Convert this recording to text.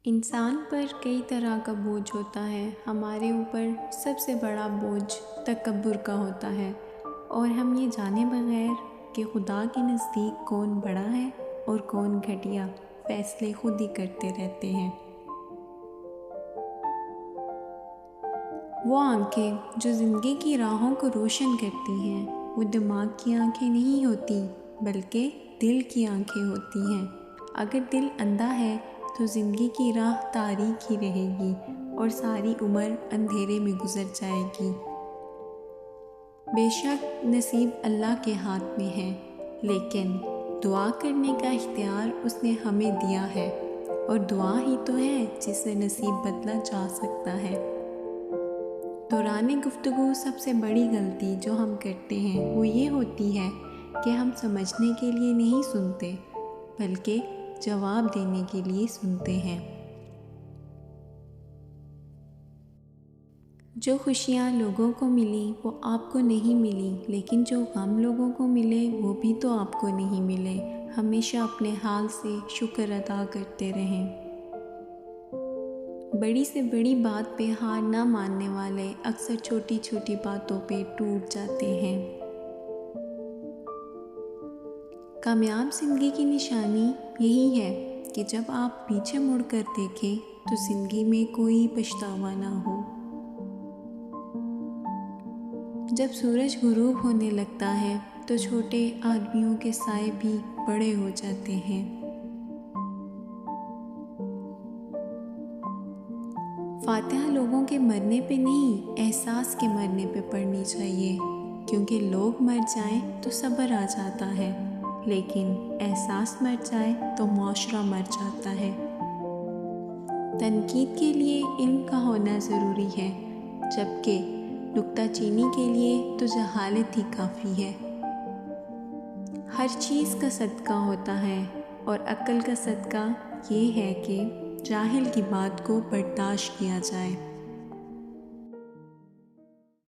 इंसान पर कई तरह का बोझ होता है। हमारे ऊपर सबसे बड़ा बोझ तकब्बुर का होता है और हम ये जाने बगैर कि खुदा के नज़दीक कौन बड़ा है और कौन घटिया, फ़ैसले खुद ही करते रहते हैं। वो आंखें जो ज़िंदगी की राहों को रोशन करती हैं, वो दिमाग की आंखें नहीं होती बल्कि दिल की आंखें होती हैं। अगर दिल अंधा है तो ज़िंदगी की राह तारीक ही रहेगी और सारी उम्र अंधेरे में गुजर जाएगी। बेशक नसीब अल्लाह के हाथ में है, लेकिन दुआ करने का इख्तियार उसने हमें दिया है और दुआ ही तो है जिससे नसीब बदला जा सकता है। दौरान गुफ्तगू सबसे बड़ी गलती जो हम करते हैं वो ये होती है कि हम समझने के लिए नहीं सुनते बल्कि जवाब देने के लिए सुनते हैं। जो खुशियाँ लोगों को मिली वो आपको नहीं मिली, लेकिन जो गम लोगों को मिले वो भी तो आपको नहीं मिले। हमेशा अपने हाल से शुक्र अदा करते रहें। बड़ी से बड़ी बात पे हार ना मानने वाले अक्सर छोटी छोटी बातों पे टूट जाते हैं। कामयाब ज़िंदगी की निशानी यही है कि जब आप पीछे मुड़कर देखें तो ज़िंदगी में कोई पछतावा ना हो। जब सूरज गुरूब होने लगता है तो छोटे आदमियों के साए भी बड़े हो जाते हैं। फातिहा लोगों के मरने पे नहीं, एहसास के मरने पे पढ़नी चाहिए, क्योंकि लोग मर जाएं तो सब्र आ जाता है, लेकिन एहसास मर जाए तो माशरा मर जाता है। तनकीद के लिए इल्म का होना ज़रूरी है, जबकि नुक्ताचीनी के लिए तो जहालत ही काफ़ी है। हर चीज़ का सदका होता है और अक्ल का सदका ये है कि जाहिल की बात को बर्दाश्त किया जाए।